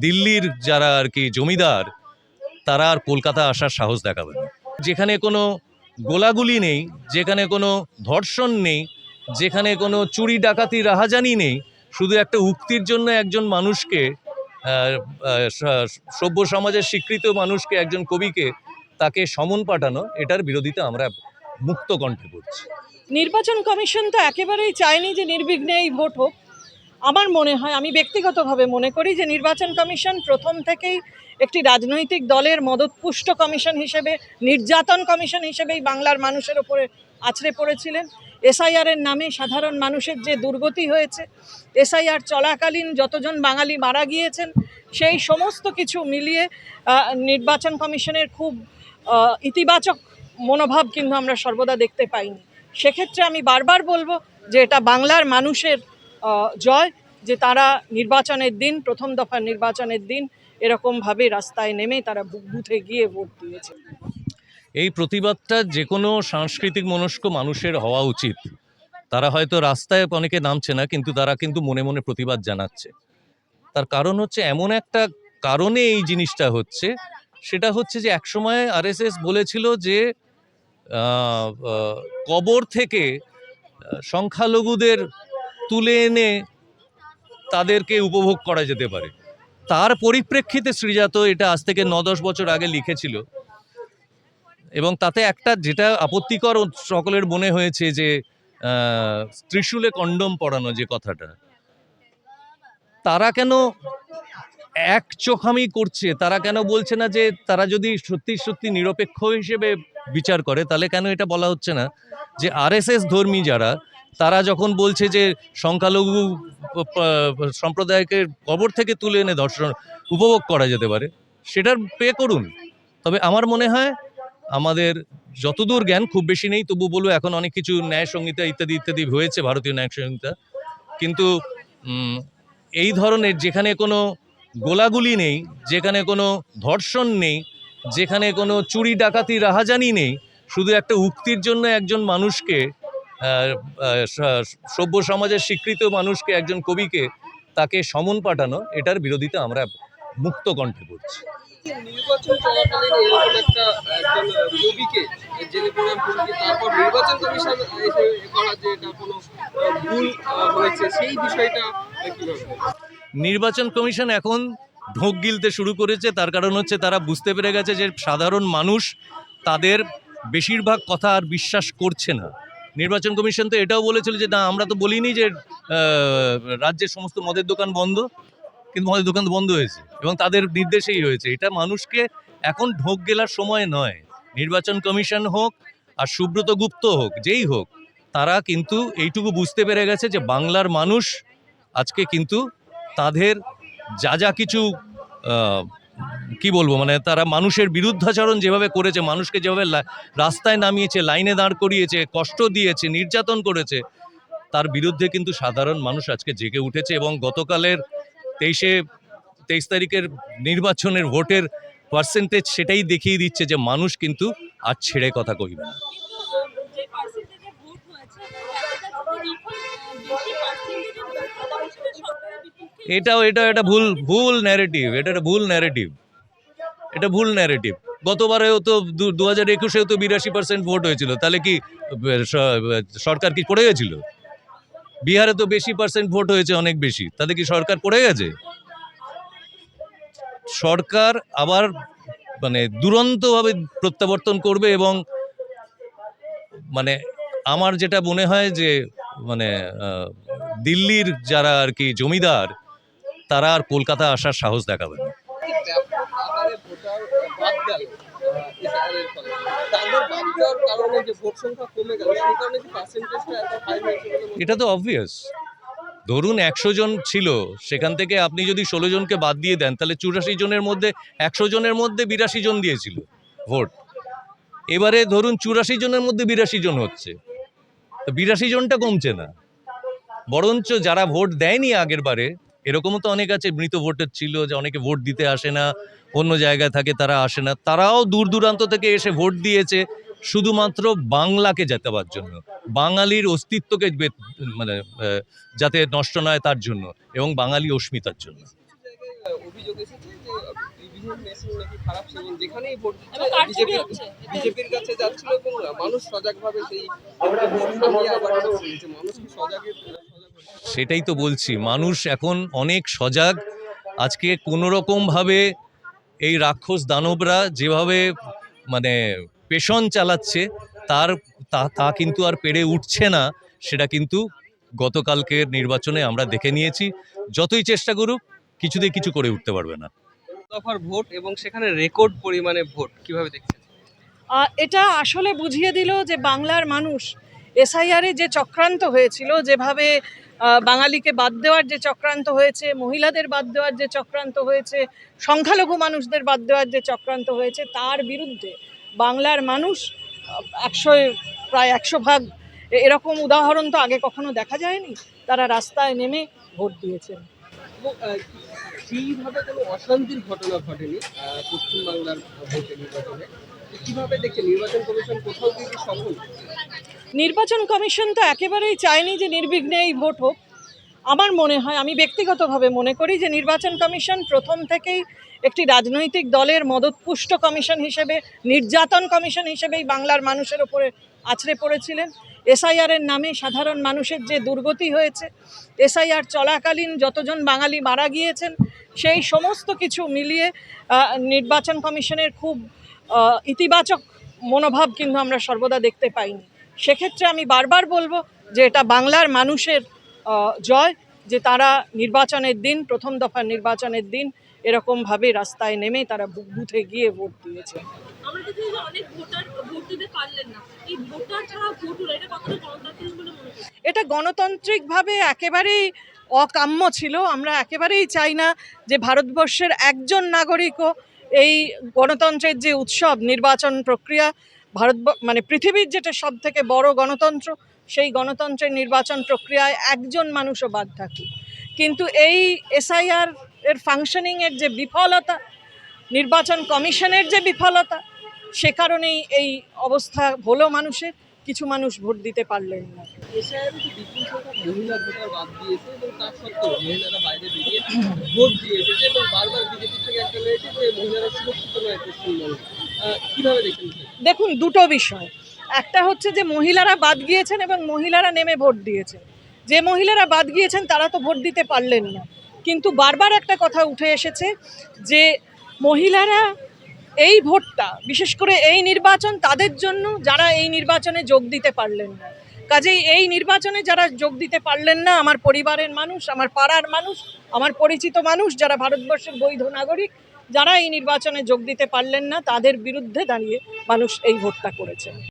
দিল্লির যারা আর কি জমিদার তারা আর কলকাতা আসার সাহস দেখাবে না। যেখানে কোনো গোলাগুলি নেই, যেখানে কোনো ধর্ষণ নেই, যেখানে কোনো চুরি ডাকাতি রাহাজানি নেই, শুধু একটা উক্তির জন্য একজন মানুষকে, সভ্য সমাজের স্বীকৃত মানুষকে, একজন কবিকে তাকে সমন পাঠানো, এটার বিরোধিতা আমরা মুক্ত কণ্ঠে করছি। নির্বাচন কমিশন তো একেবারেই চায়নি যে নির্বিঘ্নে এই ভোট হোক। আমার মনে হয়, আমি ব্যক্তিগতভাবে মনে করি যে নির্বাচন কমিশন প্রথম থেকেই একটি রাজনৈতিক দলের মদতপুষ্ট কমিশন হিসেবে, নির্যাতন কমিশন হিসেবেই বাংলার মানুষের ওপরে আছড়ে পড়েছিলেন। এসআইআরের নামে সাধারণ মানুষের যে দুর্গতি হয়েছে, এসআইআর চলাকালীন যতজন বাঙালি মারা গিয়েছেন, সেই সমস্ত কিছু মিলিয়ে নির্বাচন কমিশনের খুব ইতিবাচক মনোভাব কিন্তু আমরা সর্বদা দেখতে পাইনি। সেক্ষেত্রে আমি বারবার বলবো যে এটা বাংলার মানুষের জয়, যে তারা নির্বাচনের দিন, প্রথম দফার নির্বাচনের দিন এরকমভাবে রাস্তায় নেমে তারা বুথে গিয়ে ভোট দিয়েছে। এই প্রতিবাদটা যে কোনো সাংস্কৃতিক মনস্ক মানুষের হওয়া উচিত। তারা হয়তো রাস্তায় অনেকে নামছে না, কিন্তু তারা কিন্তু মনে মনে প্রতিবাদ জানাচ্ছে। তার কারণ হচ্ছে, এমন একটা কারণে এই জিনিসটা হচ্ছে, সেটা হচ্ছে যে একসময় আরএসএস বলেছিল যে কবর থেকে সংখ্যালঘুদের তুলে এনে তাদেরকে উপভোগ করা যেতে পারে। তার পরিপ্রেক্ষিতে শ্রীজাত এটা আজ থেকে 9-10 বছর আগে লিখেছিল, এবং তাতে একটা যেটা আপত্তিকর সকলের মনে হয়েছে যে ত্রিশূলে কন্ডম পরানো যে কথাটা, তারা কেন এক চোখামি করছে? তারা কেন বলছে না যে তারা যদি সত্যি সত্যি নিরপেক্ষ হিসেবে বিচার করে, তাহলে কেন এটা বলা হচ্ছে না যে আরএসএস ধর্মী যারা, তারা যখন বলছে যে সংখ্যালঘু সম্প্রদায়কে কবর থেকে তুলে এনে ধর্ষণ উপভোগ করা যেতে পারে, সেটার পে করুন। তবে আমার মনে হয় আমাদের যতদূর জ্ঞান, খুব বেশি নেই, তবু বলবো এখন অনেক কিছু ন্যায় সংহিতা ইত্যাদি ইত্যাদি হয়েছে, ভারতীয় ন্যায় সংহিতা, কিন্তু এই ধরনের যেখানে কোনো গোলাগুলি নেই, যেখানে কোনো ধর্ষণ নেই, যেখানে কোনো চুরি ডাকাতি রাহাজানি নেই, শুধু একটা উক্তির জন্য একজন মানুষকে, সভ্য সমাজের স্বীকৃত মানুষকে, একজন কবিকে তাকে সমন পাঠানো, এটার বিরোধিতা আমরা মুক্ত কণ্ঠে করছি। নির্বাচন চলাকালীন এরকম একজন কবিকে জেলে পড়ে তারপর নির্বাচন কমিশন এসে করা যে এটা কোনো ভুল হয়েছে, সেই বিষয়টা কিভাবে? নির্বাচন কমিশন এখন ঢোক গিলতে শুরু করেছে। তার কারণ হচ্ছে তারা বুঝতে পেরে গেছে যে সাধারণ মানুষ তাদের বেশিরভাগ কথা আর বিশ্বাস করছে না। নির্বাচন কমিশন তো এটাও বলেছিল যে না, আমরা তো বলিনি যে রাজ্যের সমস্ত মদের দোকান বন্ধ, কিন্তু মদের দোকান বন্ধ হয়েছে এবং তাদের নির্দেশেই হয়েছে। এটা মানুষকে এখন ঢোক গেলার সময় নয়। নির্বাচন কমিশন হোক আর সুব্রত গুপ্ত হোক, যেই হোক, তারা কিন্তু এইটুকু বুঝতে পেরে গেছে যে বাংলার মানুষ আজকে কিন্তু তাদের যা যা কিছু কি বলবো, মানে তারা মানুষের বিরুদ্ধাচরণ যেভাবে করেছে, মানুষকে যেভাবে রাস্তায় নামিয়েছে, লাইনে দাঁড় করিয়েছে, কষ্ট দিয়েছে, নির্যাতন করেছে, তার বিরুদ্ধে কিন্তু সাধারণ মানুষ আজকে জেগে উঠেছে। এবং গতকালের 23 তারিখের নির্বাচনের ভোটের পার্সেন্টেজ সেটাই দেখিয়ে দিচ্ছে যে মানুষ কিন্তু আর ছেড়ে কথা কইবে না। এটা ভুল ন্যারেটিভ। এটা ভুল ন্যারেটিভ। গতবারেও তো 2021-এও তো 82% ভোট হয়েছিল। তাহলে কি সরকার কি পড়ে গেছিল? বিহারে তো বেশি পার্সেন্ট ভোট হয়েছে, অনেক বেশি। তাহলে কি সরকার পড়ে গেছে? সরকার আবার মানে দুরন্তভাবে প্রত্যাবর্তন করবে। এবং মানে আমার যেটা মনে হয় যে মানে দিল্লির যারা আর কি জমিদার, তারা আর কলকাতা আসার সাহস দেখাবে না। এটা তো অবভিয়াস। ধরুন 100 জন ছিল, সেখান থেকে আপনি যদি 16 জনকে বাদ দিয়ে দেন, তাহলে 84 জনের মধ্যে 100 জনের মধ্যে 82 জন দিয়েছিল ভোট। এবারে ধরুন 84 জনের মধ্যে 82 জন হচ্ছে, তো 82 জনটা কমছে না, বরঞ্চ যারা ভোট দেয়নি আগের বারে, এরকমও তো অনেক আছে, মৃত ভোটার ছিল, যে অনেকে ভোট দিতে আসে না, অন্য জায়গায় থাকে, তারা আসে না, তারাও দূর দূরান্ত থেকে এসে ভোট দিয়েছে শুধুমাত্র বাংলাকে জেতাবার জন্য, বাঙালির অস্তিত্বকে মানে যাতে নষ্ট নয় তার জন্য, এবং বাঙালি অস্মিতার জন্য। অভিযোগ এসেছে যে ইভিএম মেশিন নাকি খারাপ ছিল, যেখানেই ভোট এবং কারচুপি হচ্ছে। বিজেপির কাছে যাচ্ছিল এবং মানুষ সজাগভাবে সেই ভোট থামিয়ে আবার চলছে। মানুষ কি সজাগ হচ্ছে? সেটাই তো বলছি, মানুষ এখন অনেক সজাগ। আজকে কোনো রকমভাবে এই রাক্ষস দানবরা যেভাবে মানে পেষণ চালাচ্ছে তার তা তা কিন্তু আর পেরে উঠছে না। সেটা কিন্তু গতকালকের নির্বাচনে আমরা দেখে নিয়েছি। যতই চেষ্টা করুক কিছুতেই কিছু করে উঠতে পারবে না। দফার ভোট এবং সেখানে রেকর্ড পরিমাণে ভোট কিভাবে দেখছেন? এটা আসলে বুঝিয়ে দিল যে বাংলার মানুষ এসআইআরে যে চক্রান্ত হয়েছিল, যেভাবে বাঙালিকে বাদ দেওয়ার যে চক্রান্ত হয়েছে, মহিলাদের বাদ দেওয়ার যে চক্রান্ত হয়েছে, সংখ্যালঘু মানুষদের বাদ দেওয়ার যে চক্রান্ত হয়েছে, তার বিরুদ্ধে বাংলার মানুষ 100 প্রায় 100 ভাগ এরকম উদাহরণ তো আগে কখনো দেখা যায়নি, তারা রাস্তায় নেমে ভোট দিয়েছেন। এবং সেইভাবে কোনো অশান্তির ঘটনা ঘটেনি পশ্চিমবাংলার ভোটে নির্বাচনে। কিভাবে দেখছে নির্বাচন কমিশন কোথাও কি সফল? নির্বাচন কমিশন তো একেবারেই চায়নি যে নির্বিঘ্নে এই ভোট হোক। আমার মনে হয়, আমি ব্যক্তিগতভাবে মনে করি যে নির্বাচন কমিশন প্রথম থেকেই একটি রাজনৈতিক দলের মদতপুষ্ট কমিশন হিসেবে, নির্যাতন কমিশন হিসেবেই বাংলার মানুষের ওপরে আছড়ে পড়েছিলেন। এসআইআরের নামে সাধারণ মানুষের যে দুর্গতি হয়েছে, এসআইআর চলাকালীন যতজন বাঙালি মারা গিয়েছেন, সেই সমস্ত কিছু মিলিয়ে নির্বাচন কমিশনের খুব ইতিবাচক মনোভাব কিন্তু আমরা সর্বদা দেখতে পাইনি। সেক্ষেত্রে আমি বারবার বলবো যে এটা বাংলার মানুষের জয়, যে তারা নির্বাচনের দিন, প্রথম দফার নির্বাচনের দিন এরকমভাবে রাস্তায় নেমে তারা বুথে গিয়ে ভোট দিয়েছে। আমরা দেখি যে অনেক ভোটার ভোট দিতে পারলেন না। এই ভোটার ছাড়া ভোট হলো, এটা কতটা গণতান্ত্রিক বলে মনে করছেন? এটা গণতান্ত্রিকভাবে একেবারেই অকাম্য ছিল। আমরা একেবারেই চাই না যে ভারতবর্ষের একজন নাগরিকও এই গণতন্ত্রের যে উৎসব নির্বাচন প্রক্রিয়া, মানে পৃথিবীর যেটা সব থেকে বড় গণতন্ত্র, সেই গণতন্ত্রের নির্বাচন প্রক্রিয়ায় একজন মানুষও বাদ থাকুক। কিন্তু এই এসআইআর এর ফাংশনিংয়ের যে বিফলতা, নির্বাচন কমিশনের যে বিফলতা, সে কারণেই এই অবস্থা হলো মানুষের। কিছু মানুষ ভোট দিতে পারলেন না। এশিয়ার যে বিপুল সংখ্যক মহিলা ভোটার বাদ দিয়েছে এবং তার সত্ত্বেও মহিলারা বাইরে বেরিয়ে ভোট দিয়ে এসেছে এবং বারবার বিজেপি থেকে একটা মেয়েছে যে মহিলারা সুরক্ষিত নয় পশ্চিমবঙ্গে। কিভাবে দেখেন? দেখুন, দুটো বিষয়। একটা হচ্ছে যে মহিলারা বাদ গিয়েছেন এবং মহিলারা নেমে ভোট দিয়েছেন। যে মহিলারা বাদ গিয়েছেন তারা তো ভোট দিতে পারলেন না, কিন্তু বারবার একটা কথা উঠে এসেছে যে মহিলারা এই ভোটটা, বিশেষ করে এই নির্বাচন তাদের জন্য যারা এই নির্বাচনে যোগ দিতে পারলেন না। কাজেই এই নির্বাচনে যারা যোগ দিতে পারলেন না, আমার পরিবারের মানুষ, আমার পাড়ার মানুষ, আমার পরিচিত মানুষ যারা ভারতবর্ষের বৈধ নাগরিক, যারা এই নির্বাচনে যোগ দিতে পারলেন না, তাদের বিরুদ্ধে দাঁড়িয়ে মানুষ এই ভোটটা করেছেন।